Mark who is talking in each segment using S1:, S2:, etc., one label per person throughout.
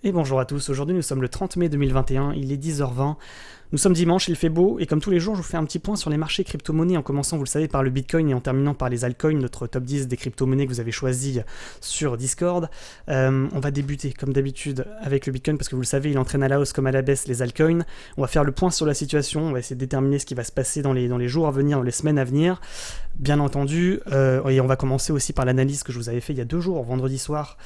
S1: Et bonjour à tous, aujourd'hui nous sommes le 30 mai 2021, il est 10h20, nous sommes dimanche, il fait beau, et comme tous les jours je vous fais un petit point sur les marchés crypto-monnaies en commençant, vous le savez, par le Bitcoin et en terminant par les altcoins, notre top 10 des crypto-monnaies que vous avez choisi sur Discord. On va débuter comme d'habitude avec le Bitcoin parce que vous le savez, il entraîne à la hausse comme à la baisse les altcoins. On va faire le point sur la situation, on va essayer de déterminer ce qui va se passer dans les jours à venir, dans les semaines à venir. Bien entendu, et on va commencer aussi par l'analyse que je vous avais fait il y a 2 jours, vendredi soir.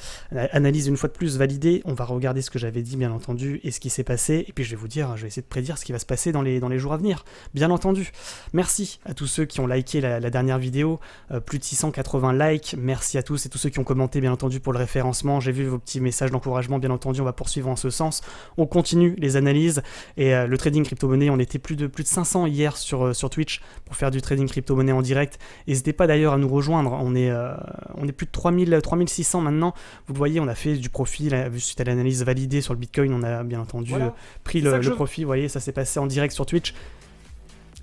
S1: Analyse une fois de plus validée, on va regarder ce que j'avais dit bien entendu et ce qui s'est passé, et puis je vais vous dire, je vais essayer de prédire ce qui va se passer dans les jours à venir, bien entendu. Merci à tous ceux qui ont liké la dernière vidéo, plus de 680 likes, merci à tous et tous ceux qui ont commenté bien entendu pour le référencement, j'ai vu vos petits messages d'encouragement, bien entendu on va poursuivre en ce sens, on continue les analyses, et le trading crypto-monnaie, on était plus de 500 hier sur Twitch pour faire du trading crypto-monnaie en direct. N'hésitez pas d'ailleurs à nous rejoindre, on est plus de 3600 maintenant, vous le voyez, on a fait du profit, suite à l'analyse validée sur le Bitcoin, on a bien entendu pris le profit, vous voyez, ça s'est passé en direct sur Twitch.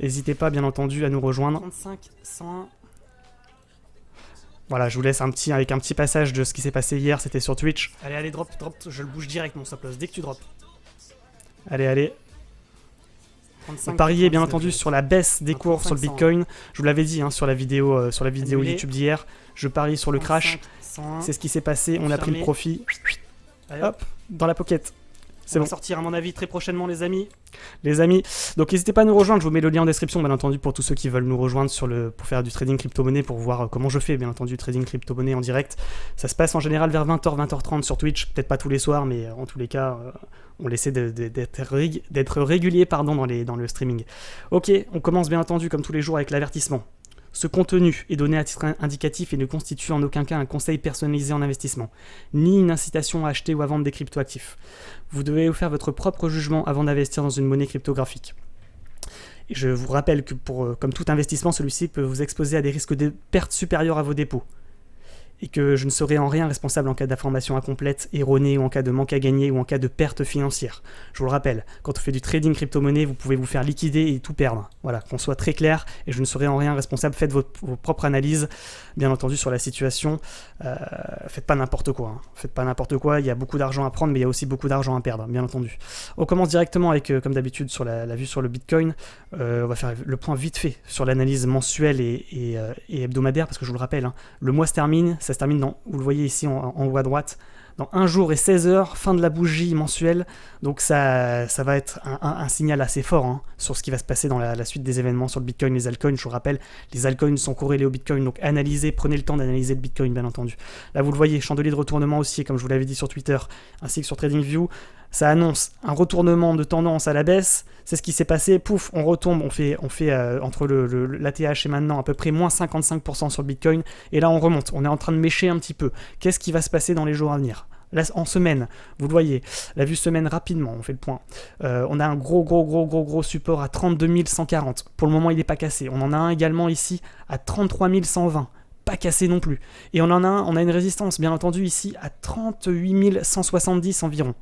S1: N'hésitez pas bien entendu à nous rejoindre. 35, 101. Voilà, je vous laisse avec un petit passage de ce qui s'est passé hier, c'était sur Twitch. Allez, drop, je le bouge direct mon stop loss, dès que tu drops. Allez. On pariait bien entendu sur la baisse des cours sur le Bitcoin. Je vous l'avais dit sur la vidéo YouTube d'hier. Je parie sur le crash. C'est ce qui s'est passé. On a pris le profit. Hop, dans la pocket. C'est bon. Sortir à mon avis très prochainement les amis. Donc n'hésitez pas à nous rejoindre, je vous mets le lien en description bien entendu pour tous ceux qui veulent nous rejoindre pour faire du trading crypto-monnaie, pour voir comment je fais bien entendu du trading crypto-monnaie en direct. Ça se passe en général vers 20h, 20h30 sur Twitch, peut-être pas tous les soirs mais en tous les cas on essaie d'être régulier dans le streaming. Ok, on commence bien entendu comme tous les jours avec l'avertissement. Ce contenu est donné à titre indicatif et ne constitue en aucun cas un conseil personnalisé en investissement, ni une incitation à acheter ou à vendre des cryptoactifs. Vous devez faire votre propre jugement avant d'investir dans une monnaie cryptographique. Et je vous rappelle que comme tout investissement, celui-ci peut vous exposer à des risques de perte supérieurs à vos dépôts. Et que je ne serai en rien responsable en cas d'information incomplète, erronée, ou en cas de manque à gagner, ou en cas de perte financière. Je vous le rappelle, quand on fait du trading crypto-monnaie, vous pouvez vous faire liquider et tout perdre. Voilà, qu'on soit très clair, et je ne serai en rien responsable. Faites vos propres analyses, bien entendu, sur la situation. Faites pas n'importe quoi. Faites pas n'importe quoi, il y a beaucoup d'argent à prendre, mais il y a aussi beaucoup d'argent à perdre, bien entendu. On commence directement avec, comme d'habitude, sur la vue sur le Bitcoin. On va faire le point vite fait sur l'analyse mensuelle et hebdomadaire, parce que je vous le rappelle, le mois se termine, ça se termine vous le voyez ici en haut à droite, dans 1 jour et 16 heures, fin de la bougie mensuelle, donc ça va être un signal assez fort sur ce qui va se passer dans la suite des événements sur le Bitcoin, les altcoins. Je vous rappelle, les altcoins sont corrélés au Bitcoin, donc prenez le temps d'analyser le Bitcoin bien entendu. Là vous le voyez, chandelier de retournement aussi, comme je vous l'avais dit sur Twitter, ainsi que sur TradingView, ça annonce un retournement de tendance à la baisse, c'est ce qui s'est passé, pouf, on retombe, on fait entre l'ATH et maintenant à peu près moins 55% sur le Bitcoin, et là on remonte, on est en train de mécher un petit peu. Qu'est-ce qui va se passer dans les jours à venir ? Là, en semaine, vous le voyez, la vue semaine rapidement, on fait le point. On a un gros support à 32 140. Pour le moment, il n'est pas cassé. On en a un également ici à 33 120. Pas cassé non plus. Et on a une résistance, bien entendu, ici à 38 170 environ.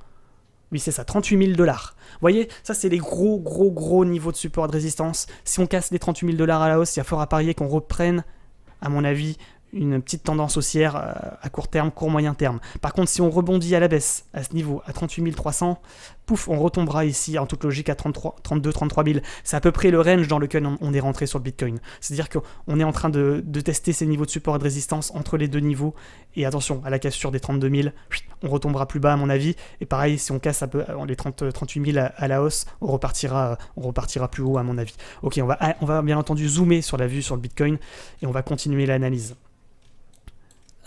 S1: Oui, c'est ça, 38 000 $. Vous voyez, ça, c'est les gros niveaux de support et de résistance. Si on casse les 38 000 $ à la hausse, il y a fort à parier qu'on reprenne, à mon avis, une petite tendance haussière à court terme, moyen terme. Par contre, si on rebondit à la baisse, à ce niveau, à 38 300, pouf, on retombera ici, en toute logique, à 32 33 000. C'est à peu près le range dans lequel on est rentré sur le Bitcoin. C'est-à-dire qu'on est en train de tester ces niveaux de support et de résistance entre les deux niveaux. Et attention, à la cassure des 32 000, on retombera plus bas à mon avis. Et pareil, si on casse les 38 000 à la hausse, on repartira plus haut à mon avis. Ok, on va bien entendu zoomer sur la vue sur le Bitcoin et on va continuer l'analyse.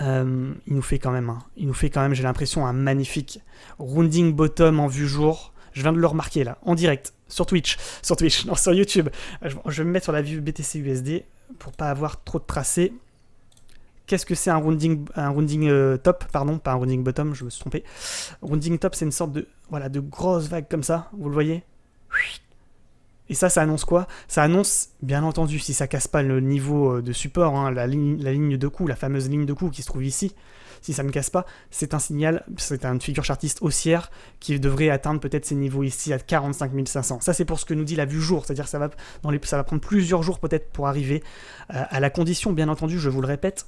S1: Il nous fait quand même, j'ai l'impression, un magnifique rounding bottom en vue jour. Je viens de le remarquer là, en direct, sur YouTube. Je vais me mettre sur la vue BTC USD pour pas avoir trop de tracés. Qu'est-ce que c'est un rounding top, pardon, pas un rounding bottom, je me suis trompé. Rounding top, c'est une sorte de grosse vague comme ça, vous le voyez. Et ça annonce quoi? Ça annonce, bien entendu, si ça casse pas le niveau de support, hein, la ligne de coup, la fameuse ligne de coup qui se trouve ici, si ça ne casse pas, c'est un signal, c'est une figure chartiste haussière qui devrait atteindre peut-être ces niveaux ici à 45 500. Ça, c'est pour ce que nous dit la vue jour, c'est-à-dire que ça va prendre plusieurs jours peut-être pour arriver, à la condition, bien entendu, je vous le répète,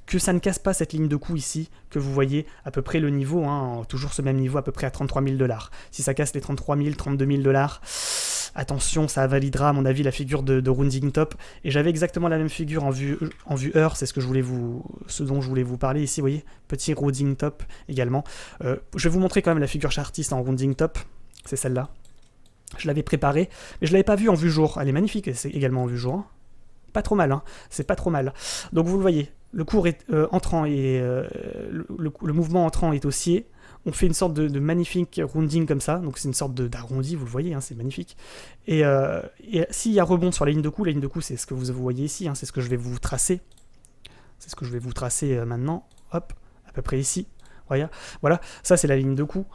S1: que ça ne casse pas cette ligne de coup ici, que vous voyez à peu près le niveau, hein, toujours ce même niveau, à peu près à 33 000 $. Si ça casse les 33 000, 32 000 $, attention, ça validera à mon avis la figure de rounding top. Et j'avais exactement la même figure en vue heure, c'est ce dont je voulais vous parler ici, vous voyez, petit rounding top également. Je vais vous montrer quand même la figure chartiste en rounding top, c'est celle-là. Je l'avais préparée, mais je l'avais pas vue en vue jour. Elle est magnifique, c'est également en vue jour. Hein. Pas trop mal, hein. C'est pas trop mal. Donc vous le voyez, le cours est entrant et le mouvement entrant est haussier. On fait une sorte de magnifique rounding comme ça, donc c'est une sorte d'arrondi, vous le voyez, hein, c'est magnifique. Et s'il y a rebond sur la ligne de coup c'est ce que vous voyez ici, hein, c'est ce que je vais vous tracer. C'est ce que je vais vous tracer maintenant, hop, à peu près ici. Voilà, ça c'est la ligne de coup.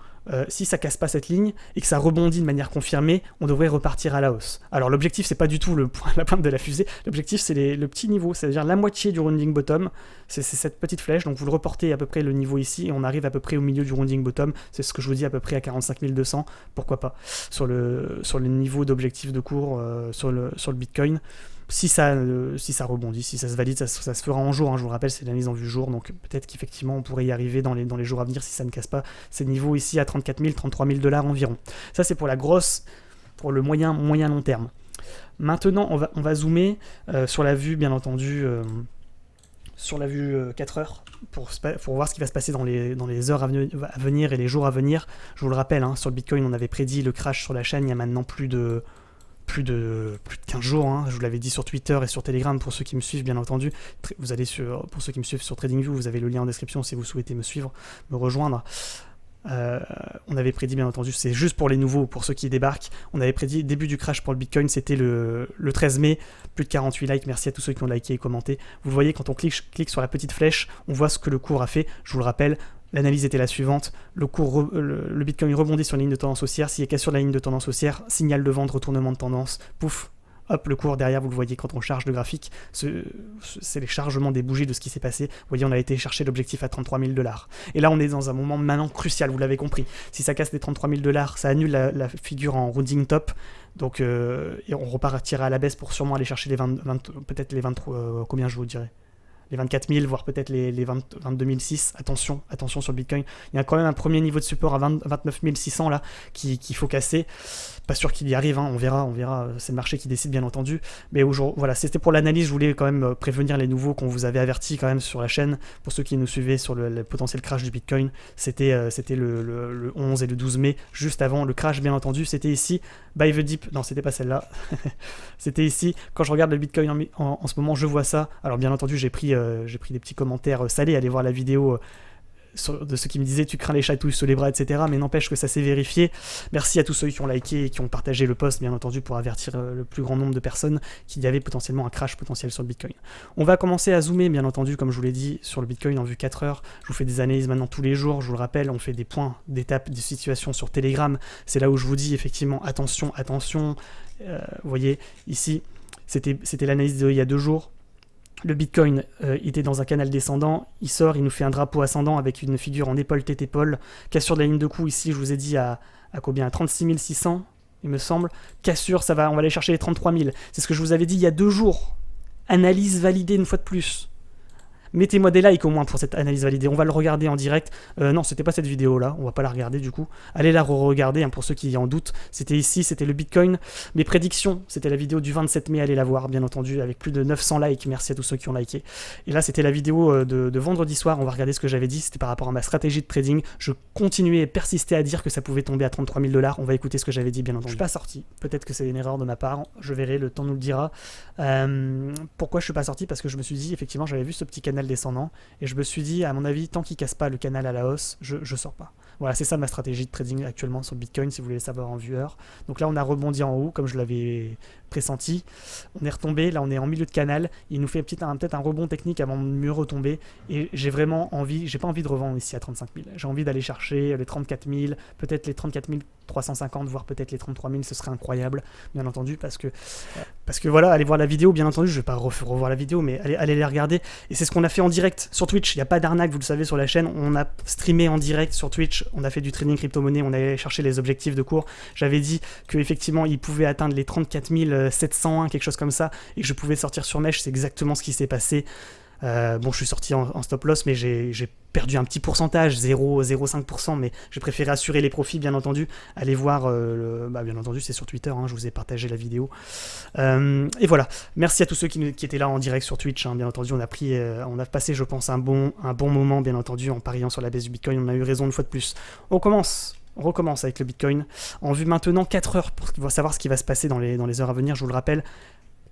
S1: Si ça casse pas cette ligne et que ça rebondit de manière confirmée, on devrait repartir à la hausse. Alors l'objectif c'est pas du tout la pointe de la fusée, l'objectif c'est le petit niveau, c'est-à-dire la moitié du rounding bottom, c'est cette petite flèche, donc vous le reportez à peu près le niveau ici et on arrive à peu près au milieu du rounding bottom, c'est ce que je vous dis à peu près à 45 200, pourquoi pas, sur le niveau d'objectif de cours sur le Bitcoin. Si ça rebondit, si ça se valide, ça se fera en jour, hein, je vous le rappelle, c'est l'analyse en vue jour, donc peut-être qu'effectivement on pourrait y arriver dans les jours à venir si ça ne casse pas ces niveaux ici à 34 000, 33 000 $ environ. Ça c'est pour pour le moyen long terme. Maintenant on va zoomer sur la vue, bien entendu, sur la vue 4 heures, pour voir ce qui va se passer dans les heures à venir et les jours à venir. Je vous le rappelle, hein, sur le Bitcoin on avait prédit le crash sur la chaîne il y a maintenant plus de 15 jours, hein. Je vous l'avais dit sur Twitter et sur Telegram pour ceux qui me suivent bien entendu. Pour ceux qui me suivent sur TradingView, vous avez le lien en description si vous souhaitez me suivre, me rejoindre. On avait prédit bien entendu, c'est juste pour les nouveaux, pour ceux qui débarquent, on avait prédit début du crash pour le Bitcoin, c'était le 13 mai, plus de 48 likes, merci à tous ceux qui ont liké et commenté. Vous le voyez, quand on clique sur la petite flèche, on voit ce que le cours a fait, je vous le rappelle. L'analyse était la suivante, le Bitcoin rebondit sur la ligne de tendance haussière, s'il y a cassure de la ligne de tendance haussière, signal de vente, retournement de tendance, pouf, hop, le cours derrière, vous le voyez quand on charge le graphique, c'est les chargements des bougies de ce qui s'est passé. Vous voyez, on a été chercher l'objectif à 33 000 $. Et là, on est dans un moment maintenant crucial, vous l'avez compris. Si ça casse les 33 000 $, ça annule la figure en rounding top. Donc, et on repartira à la baisse pour sûrement aller chercher les peut-être les 23, combien je vous dirais, les 24 000, voire peut-être les 22 600. Attention sur le Bitcoin. Il y a quand même un premier niveau de support à 29 600 là qu'il faut casser. Pas sûr qu'il y arrive, hein, on verra. C'est le marché qui décide bien entendu. Mais voilà, c'était pour l'analyse. Je voulais quand même prévenir les nouveaux qu'on vous avait averti quand même sur la chaîne. Pour ceux qui nous suivaient sur le potentiel crash du Bitcoin, c'était le 11 et le 12 mai, juste avant le crash bien entendu. C'était ici, buy the dip. Non, c'était pas celle-là. C'était ici. Quand je regarde le Bitcoin en ce moment, je vois ça. Alors bien entendu, j'ai pris des petits commentaires salés. Allez voir la vidéo de ceux qui me disaient tu crains les chatouilles sous les bras, etc. Mais n'empêche que ça s'est vérifié. Merci à tous ceux qui ont liké et qui ont partagé le post, bien entendu, pour avertir le plus grand nombre de personnes qu'il y avait potentiellement un crash potentiel sur le Bitcoin. On va commencer à zoomer, bien entendu, comme je vous l'ai dit, sur le Bitcoin en vue 4 heures. Je vous fais des analyses maintenant tous les jours, je vous le rappelle, on fait des points d'étape, des situations sur Telegram. C'est là où je vous dis effectivement attention. Vous voyez, ici, c'était l'analyse d'il y a 2 jours. Le Bitcoin était dans un canal descendant, il sort, il nous fait un drapeau ascendant avec une figure en épaule tête épaule, cassure de la ligne de coup ici, je vous ai dit à combien, à 36 600 il me semble, cassure, on va aller chercher les 33 000, c'est ce que je vous avais dit il y a 2 jours, analyse validée une fois de plus. Mettez-moi des likes au moins pour cette analyse validée. On va le regarder en direct. Non, c'était pas cette vidéo-là. On va pas la regarder du coup. Allez la re-regarder hein, pour ceux qui en doutent. C'était ici, c'était le Bitcoin. Mes prédictions, c'était la vidéo du 27 mai. Allez la voir, bien entendu, avec plus de 900 likes. Merci à tous ceux qui ont liké. Et là, c'était la vidéo de vendredi soir. On va regarder ce que j'avais dit. C'était par rapport à ma stratégie de trading. Je continuais et persistais à dire que ça pouvait tomber à 33 000 $. On va écouter ce que j'avais dit, bien entendu. Je suis pas sorti. Peut-être que c'est une erreur de ma part. Je verrai, le temps nous le dira. Pourquoi je suis pas sorti? Parce que je me suis dit, effectivement, j'avais vu ce petit canal descendant. Et je me suis dit, à mon avis, tant qu'il casse pas le canal à la hausse, je sors pas. Voilà, c'est ça ma stratégie de trading actuellement sur le Bitcoin, si vous voulez savoir en vue heure. Donc là, on a rebondi en haut, comme je l'avais pressenti. On est retombé, là on est en milieu de canal, il nous fait peut-être un rebond technique avant de mieux retomber, et j'ai vraiment envie, j'ai pas envie de revendre ici à 35 000, j'ai envie d'aller chercher les 34 000, peut-être les 34 350, voire peut-être les 33 000, ce serait incroyable, bien entendu, parce que voilà, allez voir la vidéo, bien entendu, je vais pas revoir la vidéo, mais allez les regarder, et c'est ce qu'on a fait en direct sur Twitch, il n'y a pas d'arnaque, vous le savez, sur la chaîne, on a streamé en direct sur Twitch, on a fait du trading crypto-monnaie, on allait chercher les objectifs de cours, j'avais dit qu'effectivement, il pouvait atteindre les 34 701, quelque chose comme ça, et que je pouvais sortir sur mèche, c'est exactement ce qui s'est passé. Bon, je suis sorti en stop loss, mais j'ai perdu un petit pourcentage, 0,05%, mais j'ai préféré assurer les profits, bien entendu. Allez voir, bien entendu, c'est sur Twitter, hein, je vous ai partagé la vidéo. Et voilà, merci à tous ceux qui étaient là en direct sur Twitch, hein, bien entendu, on a passé, je pense, un bon moment, bien entendu, en pariant sur la baisse du Bitcoin, on a eu raison une fois de plus. On recommence avec le Bitcoin, en vue maintenant 4 heures pour savoir ce qui va se passer dans les heures à venir, je vous le rappelle.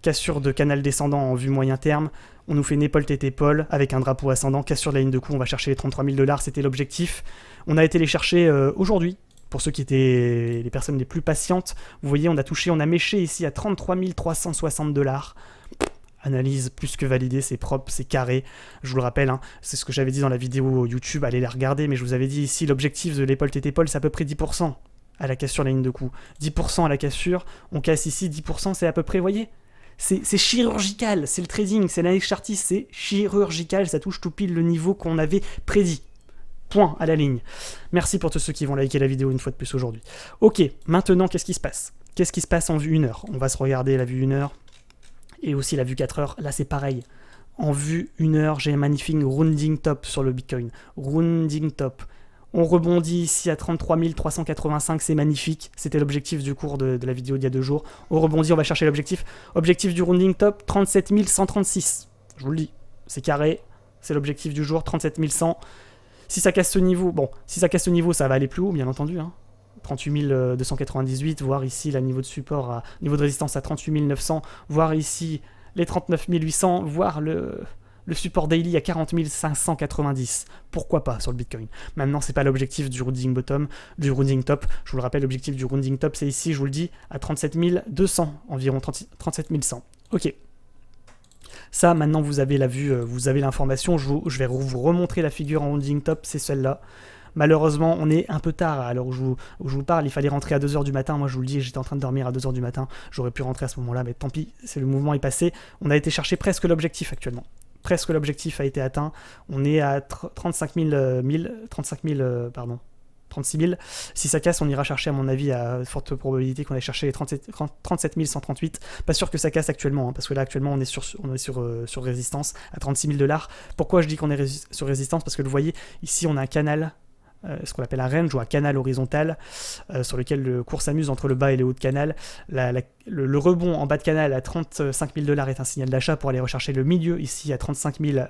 S1: Cassure de canal descendant en vue moyen terme, on nous fait une épaule tête épaule avec un drapeau ascendant, cassure de la ligne de coup, on va chercher les 33 000 $, c'était l'objectif. On a été les chercher aujourd'hui, pour ceux qui étaient les personnes les plus patientes. Vous voyez, on a méché ici à 33 360 $. Analyse plus que validée, c'est propre, c'est carré. Je vous le rappelle, hein, c'est ce que j'avais dit dans la vidéo YouTube, allez la regarder, mais je vous avais dit ici, l'objectif de l'épaule tête épaule, c'est à peu près 10% à la cassure de la ligne de coup. 10% à la cassure, on casse ici, 10% c'est à peu près, vous voyez, c'est chirurgical, c'est le trading, c'est l'analyse chartiste, c'est chirurgical, ça touche tout pile le niveau qu'on avait prédit. Point à la ligne. Merci pour tous ceux qui vont liker la vidéo une fois de plus aujourd'hui. Ok, maintenant qu'est-ce qui se passe? Qu'est-ce qui se passe en vue 1 heure? On va se regarder la vue 1 heure et aussi la vue 4 heures. Là c'est pareil. En vue 1 heure, j'ai un magnifique rounding top sur le Bitcoin. Rounding top. On rebondit ici à 33 385, c'est magnifique. C'était l'objectif du cours de la vidéo d'il y a 2 jours. On rebondit, on va chercher l'objectif. Objectif du rounding top, 37 136. Je vous le dis, c'est carré. C'est l'objectif du jour, 37 100. Si ça casse ce niveau, ça va aller plus haut, bien entendu. Hein. 38 298, voire ici, le niveau de support, niveau de résistance à 38 900, voire ici les 39 800, voire le support daily à 40 590. Pourquoi pas sur le Bitcoin? Maintenant, c'est pas l'objectif du rounding bottom, du rounding top. Je vous le rappelle, l'objectif du rounding top, c'est ici, je vous le dis, à 37 200, environ 37 100. Ok. Ça, maintenant, vous avez la vue, vous avez l'information. Je vais vous remontrer la figure en rounding top, c'est celle-là. Malheureusement, on est un peu tard à l'heure où je vous parle. Il fallait rentrer à 2h du matin. Moi, je vous le dis, j'étais en train de dormir à 2h du matin. J'aurais pu rentrer à ce moment-là, mais tant pis, le mouvement est passé. On a été chercher presque l'objectif actuellement. Presque l'objectif a été atteint. On est à 36 000. Si ça casse, on ira chercher, à mon avis, à forte probabilité qu'on aille chercher les 37 138. Pas sûr que ça casse actuellement, hein, parce que là, actuellement, on est sur résistance à 36 000 $. Pourquoi je dis qu'on est sur résistance? Parce que vous voyez, ici, on a un canal, ce qu'on appelle un range ou un canal horizontal, sur lequel le cours s'amuse entre le bas et le haut de canal. Le rebond en bas de canal à 35 000 $ est un signal d'achat pour aller rechercher le milieu ici à 36 000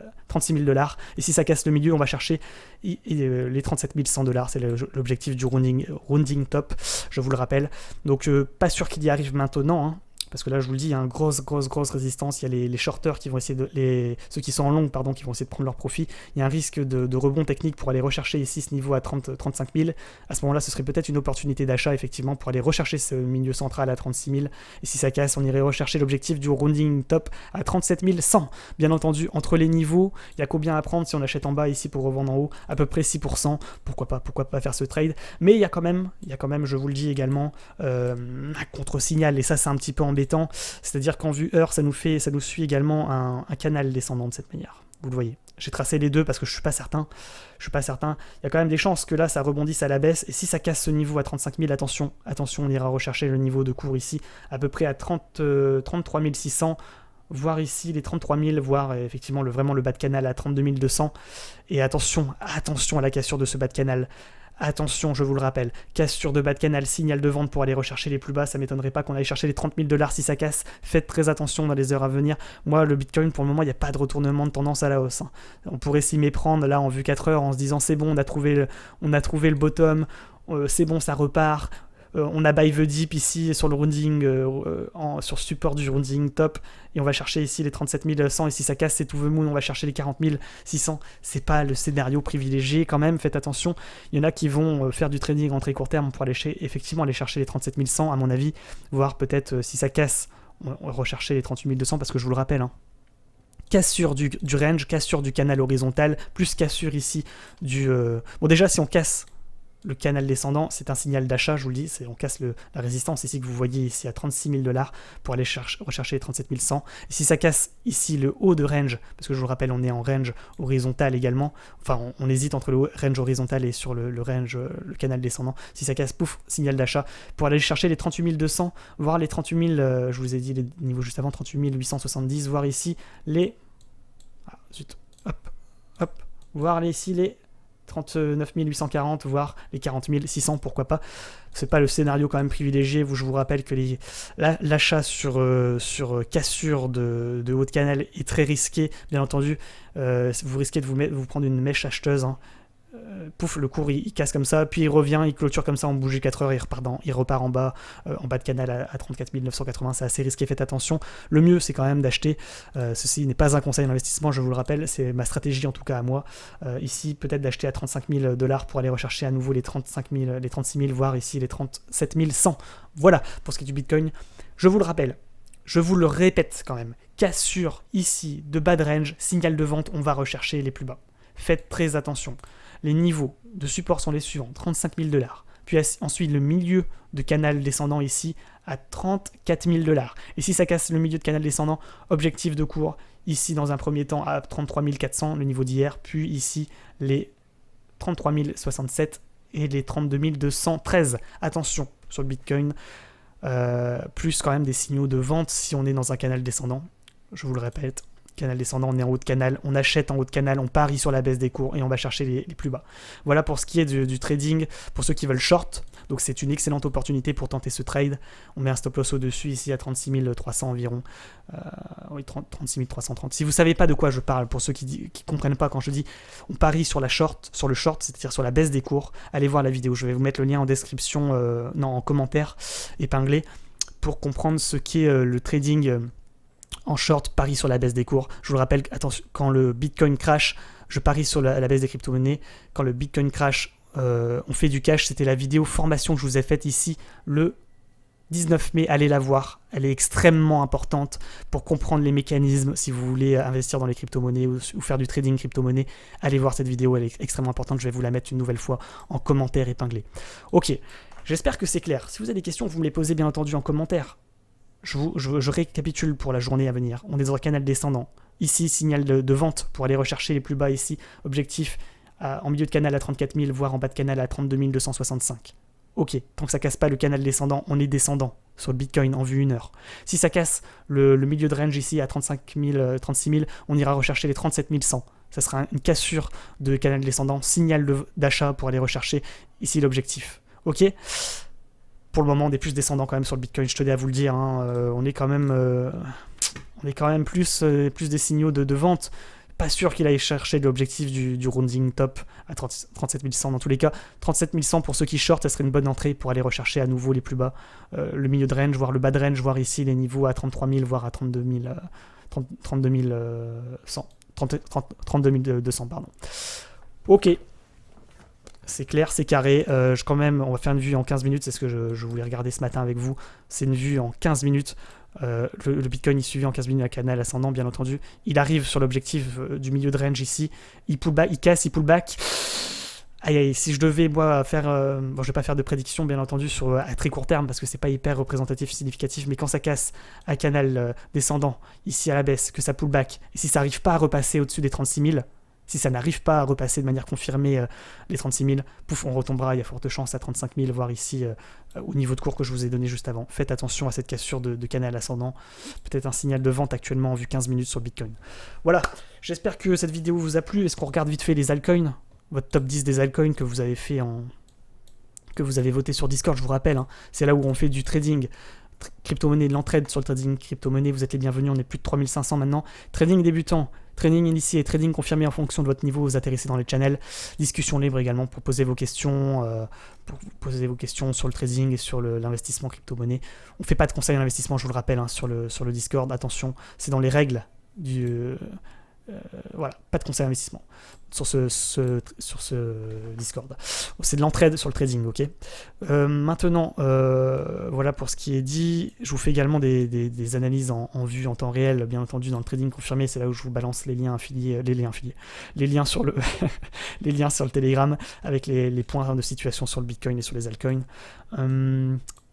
S1: $. Et si ça casse le milieu, on va chercher les 37 100 $. C'est l'objectif du rounding top, je vous le rappelle. Donc pas sûr qu'il y arrive maintenant, hein. Parce que là, je vous le dis, il y a une grosse résistance. Il y a les shorters qui vont essayer ceux qui sont en long, pardon, qui vont essayer de prendre leur profit. Il y a un risque de rebond technique pour aller rechercher ici ce niveau à 35 000. À ce moment-là, ce serait peut-être une opportunité d'achat, effectivement, pour aller rechercher ce milieu central à 36 000. Et si ça casse, on irait rechercher l'objectif du rounding top à 37 100. Bien entendu, entre les niveaux, il y a combien à prendre si on achète en bas ici pour revendre en haut? À peu près 6%. Pourquoi pas faire ce trade? Mais il y a quand même, je vous le dis également, un contre-signal. Et ça, c'est un petit peu embêtant. C'est-à-dire qu'en vue heure, ça nous suit également un canal descendant de cette manière. Vous le voyez. J'ai tracé les deux parce que je suis pas certain. Il y a quand même des chances que là, ça rebondisse à la baisse. Et si ça casse ce niveau à 35 000, attention, on ira rechercher le niveau de cours ici, à peu près à 33 600. Voire ici les 33 000, voire effectivement vraiment le bas de canal à 32 200. Et attention à la cassure de ce bas de canal. Attention, je vous le rappelle, cassure de bas de canal, signal de vente pour aller rechercher les plus bas, ça m'étonnerait pas qu'on aille chercher les 30 000 $ si ça casse. Faites très attention dans les heures à venir. Moi, le Bitcoin, pour le moment, il n'y a pas de retournement de tendance à la hausse, hein. On pourrait s'y méprendre là en vue 4 heures en se disant c'est bon, on a trouvé le bottom, c'est bon, ça repart. On a buy the dip ici sur le rounding, sur support du rounding top, et on va chercher ici les 37 100, et si ça casse c'est to the moon, on va chercher les 40 600. C'est pas le scénario privilégié quand même, faites attention. Il y en a qui vont faire du trading en très court terme pour effectivement aller chercher les 37 100 à mon avis, voire peut-être si ça casse, on va rechercher les 38 200 parce que je vous le rappelle, hein, cassure du range, cassure du canal horizontal, plus cassure ici du... Bon déjà si on casse le canal descendant, c'est un signal d'achat, je vous le dis, on casse la résistance ici que vous voyez ici à 36 000 $ pour aller rechercher les 37 100. Et si ça casse ici le haut de range, parce que je vous rappelle, on est en range horizontal également, enfin on hésite entre le range horizontal et sur le range, le canal descendant. Si ça casse, pouf, signal d'achat pour aller chercher les 38 200, voire les 38 000, je vous ai dit les niveaux juste avant, 38 870, voire ici les... Ah, zut, hop, hop, voire ici les 39 840, voire les 40 600, pourquoi pas. C'est pas le scénario quand même privilégié. Je vous rappelle que l'achat sur cassure de haut de canal est très risqué, bien entendu. Vous risquez de vous prendre une mèche acheteuse, hein. Pouf, le cours il casse comme ça, puis il revient, il clôture comme ça en bougie 4 heures, il repart en bas de canal à 34 980, c'est assez risqué, faites attention. Le mieux c'est quand même d'acheter, ceci n'est pas un conseil d'investissement, je vous le rappelle, c'est ma stratégie en tout cas à moi, ici peut-être d'acheter à 35 000 $ pour aller rechercher à nouveau les 36 000, voire ici les 37 100. Voilà pour ce qui est du Bitcoin. Je vous le rappelle, je vous le répète quand même, cassure ici de bas de range, signal de vente, on va rechercher les plus bas. Faites très attention. Les niveaux de support sont les suivants, 35 000 $. Puis ensuite le milieu de canal descendant ici à 34 000 $. Et si ça casse le milieu de canal descendant, objectif de cours ici dans un premier temps à 33 400, le niveau d'hier, puis ici les 33 067 et les 32 213. Attention sur le Bitcoin, plus quand même des signaux de vente si on est dans un canal descendant, je vous le répète. Canal descendant, on est en haut de canal, on achète en haut de canal, on parie sur la baisse des cours et on va chercher les plus bas. Voilà pour ce qui est du trading, pour ceux qui veulent short. Donc c'est une excellente opportunité pour tenter ce trade. On met un stop loss au-dessus ici à 36 300 environ. Oui, 36 330. Si vous ne savez pas de quoi je parle, pour ceux qui ne comprennent pas quand je dis on parie sur le short, c'est-à-dire sur la baisse des cours, allez voir la vidéo. Je vais vous mettre le lien en description, en commentaire épinglé, pour comprendre ce qu'est le trading en short, parie sur la baisse des cours. Je vous le rappelle, attention, quand le Bitcoin crash, je parie sur la baisse des crypto-monnaies. Quand le Bitcoin crash, on fait du cash. C'était la vidéo formation que je vous ai faite ici le 19 mai. Allez la voir. Elle est extrêmement importante pour comprendre les mécanismes. Si vous voulez investir dans les crypto-monnaies ou faire du trading crypto-monnaie, allez voir cette vidéo. Elle est extrêmement importante. Je vais vous la mettre une nouvelle fois en commentaire épinglé. Ok, j'espère que c'est clair. Si vous avez des questions, vous me les posez bien entendu en commentaire. Je récapitule pour la journée à venir. On est dans un canal descendant. Ici, signal de vente pour aller rechercher les plus bas ici. Objectif en milieu de canal à 34 000, voire en bas de canal à 32 265. Ok, tant que ça casse pas le canal descendant, on est descendant sur le Bitcoin en vue 1 heure. Si ça casse le milieu de range ici à 36 000, on ira rechercher les 37 100. Ça sera une cassure de canal descendant, signal d'achat pour aller rechercher ici l'objectif. Ok ? Pour le moment, on est plus descendant quand même sur le Bitcoin, je tenais à vous le dire. Hein. On est quand même plus des signaux de vente. Pas sûr qu'il aille chercher l'objectif du rounding top à 37 100 dans tous les cas. 37 100 pour ceux qui short, ça serait une bonne entrée pour aller rechercher à nouveau les plus bas. Le milieu de range, voire le bas de range, voire ici les niveaux à 33 000, voire à 32 200. Pardon. Ok. C'est clair, c'est carré. Quand même, on va faire une vue en 15 minutes. C'est ce que je voulais regarder ce matin avec vous. C'est une vue en 15 minutes. Le Bitcoin est suivi en 15 minutes à canal ascendant, bien entendu. Il arrive sur l'objectif du milieu de range ici. Il pull back, il casse, il pull back. Aïe, aïe, si je devais moi faire... bon, je vais pas faire de prédiction, bien entendu, à très court terme, parce que c'est pas hyper représentatif, significatif, mais quand ça casse à canal descendant, ici à la baisse, que ça pull back, et si ça n'arrive pas à repasser au-dessus des 36 000, si ça n'arrive pas à repasser de manière confirmée les 36 000, pouf, on retombera, il y a forte chance à 35 000, voire ici au niveau de cours que je vous ai donné juste avant. Faites attention à cette cassure de canal ascendant, peut-être un signal de vente actuellement en vue 15 minutes sur Bitcoin. Voilà, j'espère que cette vidéo vous a plu. Est-ce qu'on regarde vite fait les altcoins, votre top 10 des altcoins que vous avez fait que vous avez voté sur Discord, je vous rappelle, hein, c'est là où on fait du trading crypto-monnaie, de l'entraide sur le trading crypto-monnaie, vous êtes les bienvenus, on est plus de 3500 maintenant. Trading débutant, trading initié, trading confirmé en fonction de votre niveau, vous atterrissez dans les channels. Discussion libre également pour poser vos questions, sur le trading et sur l'investissement crypto-monnaie. On ne fait pas de conseils d'investissement, je vous le rappelle, hein, sur le Discord, attention, c'est dans les règles Voilà, pas de conseil d'investissement sur ce Discord. C'est de l'entraide sur le trading, ok. Maintenant, voilà pour ce qui est dit. Je vous fais également des analyses en vue, en temps réel, bien entendu, dans le trading confirmé. C'est là où je vous balance les liens affiliés, les liens sur le, les liens sur le Telegram avec les points de situation sur le Bitcoin et sur les altcoins.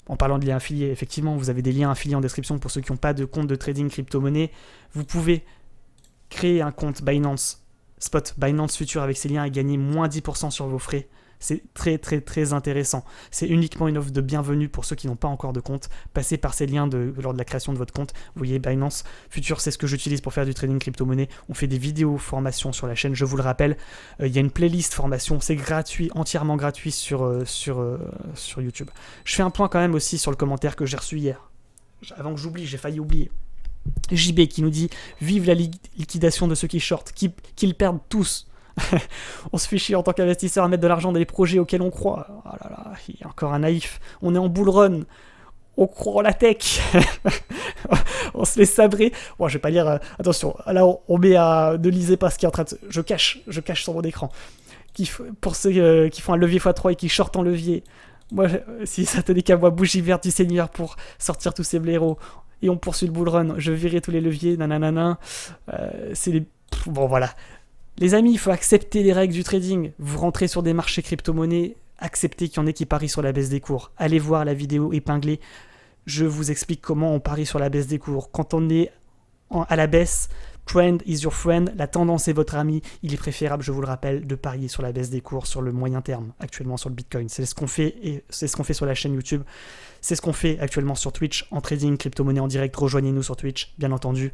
S1: En parlant de liens affiliés, effectivement, vous avez des liens affiliés en description pour ceux qui n'ont pas de compte de trading crypto-monnaie. Vous pouvez créer un compte Binance Spot, Binance Future avec ces liens et gagner moins 10% sur vos frais. C'est très très très intéressant. C'est uniquement une offre de bienvenue pour ceux qui n'ont pas encore de compte. Passez par ces liens lors de la création de votre compte. Vous voyez, Binance Future, c'est ce que j'utilise pour faire du trading crypto-monnaie. On fait des vidéos formation sur la chaîne, je vous le rappelle. Il y a une playlist formation, c'est gratuit, entièrement gratuit sur YouTube. Je fais un point quand même aussi sur le commentaire que j'ai reçu hier. Avant que j'oublie, j'ai failli oublier. JB qui nous dit « Vive la liquidation de ceux qui shortent, qu'ils perdent tous !» On se fait chier en tant qu'investisseur à mettre de l'argent dans les projets auxquels on croit. Oh là là, il y a encore un naïf. On est en bull run. On croit en la tech. On se fait sabrer. Bon, je vais pas lire. Attention, là on met à. Ne lisez pas ce qui est en train de. Je cache sur mon écran. Pour ceux qui font un levier x3 et qui shortent en levier. Moi, si ça tenait qu'à moi, bougie verte du Seigneur pour sortir tous ces blaireaux. Et on poursuit le bull run. Je virai tous les leviers. Nanana. C'est les. Bon, voilà. Les amis, il faut accepter les règles du trading. Vous rentrez sur des marchés crypto-monnaies, acceptez qu'il y en ait qui parient sur la baisse des cours. Allez voir la vidéo épinglée. Je vous explique comment on parie sur la baisse des cours. Quand on est à la baisse, trend is your friend, la tendance est votre ami. Il est préférable, je vous le rappelle, de parier sur la baisse des cours sur le moyen terme, actuellement sur le Bitcoin. C'est ce qu'on fait et c'est ce qu'on fait sur la chaîne YouTube. C'est ce qu'on fait actuellement sur Twitch en trading, crypto-monnaie en direct. Rejoignez-nous sur Twitch, bien entendu.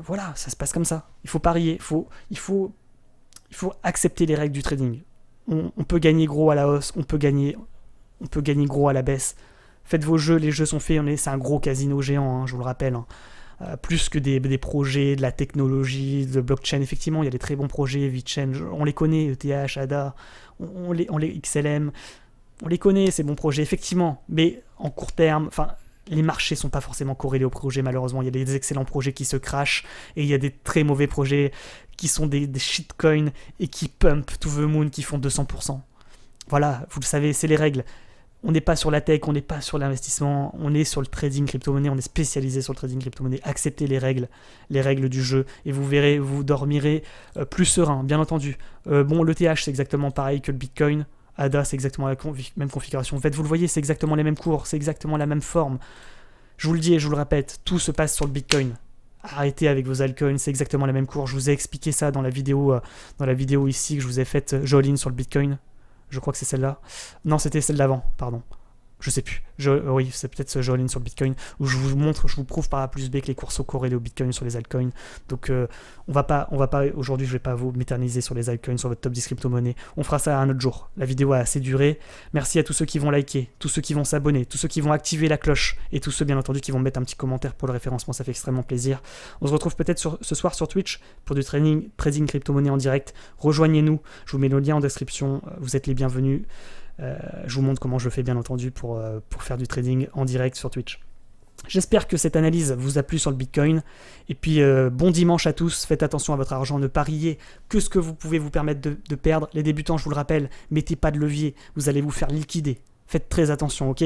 S1: Voilà, ça se passe comme ça. Il faut parier, il faut accepter les règles du trading. On peut gagner gros à la hausse, on peut gagner gros à la baisse. Faites vos jeux, les jeux sont faits, c'est un gros casino géant, hein, je vous le rappelle. Hein. Plus que des projets, de la technologie, de blockchain. Effectivement, il y a des très bons projets, VeChain, on les connaît, ETH, ADA, on les XLM, on les connaît, ces bons projets, effectivement. Mais en court terme, enfin... Les marchés ne sont pas forcément corrélés aux projets, malheureusement. Il y a des excellents projets qui se crashent et il y a des très mauvais projets qui sont des shitcoins et qui pump to the moon, qui font 200%. Voilà, vous le savez, c'est les règles. On n'est pas sur la tech, on n'est pas sur l'investissement, on est sur le trading crypto-monnaie, on est spécialisé sur le trading crypto-monnaie. Acceptez les règles du jeu et vous verrez, vous dormirez plus serein, bien entendu. Bon, l'ETH, c'est exactement pareil que le Bitcoin. ADA, c'est exactement la même configuration. En fait, vous le voyez, c'est exactement les mêmes cours, c'est exactement la même forme. Je vous le dis et je vous le répète, tout se passe sur le Bitcoin. Arrêtez avec vos altcoins, c'est exactement la même cours. Je vous ai expliqué ça dans la vidéo ici que je vous ai faite, Jolene sur le Bitcoin. Je crois que c'est celle-là. Non, c'était celle d'avant, pardon. Je sais plus. Oui, c'est peut-être ce Jolene sur le Bitcoin où je vous prouve par A plus B que les cours sont corrélés au Bitcoin sur les altcoins. Donc on va pas aujourd'hui, je vais pas vous m'éterniser sur les altcoins, sur votre top 10 crypto-monnaie. On fera ça un autre jour. La vidéo a assez duré. Merci à tous ceux qui vont liker, tous ceux qui vont s'abonner, tous ceux qui vont activer la cloche et tous ceux bien entendu qui vont mettre un petit commentaire pour le référencement, ça fait extrêmement plaisir. On se retrouve peut-être ce soir sur Twitch pour du trading crypto-monnaie en direct. Rejoignez-nous, je vous mets le lien en description, vous êtes les bienvenus. Je vous montre comment je fais bien entendu pour faire du trading en direct sur Twitch. J'espère que cette analyse vous a plu sur le Bitcoin. Et puis bon dimanche à tous, faites attention à votre argent, ne pariez que ce que vous pouvez vous permettre de perdre. Les débutants, je vous le rappelle, mettez pas de levier, vous allez vous faire liquider. Faites très attention, ok ?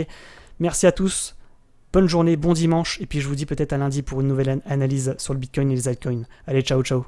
S1: Merci à tous, bonne journée, bon dimanche, et puis je vous dis peut-être à lundi pour une nouvelle analyse sur le Bitcoin et les altcoins. Allez, ciao, ciao.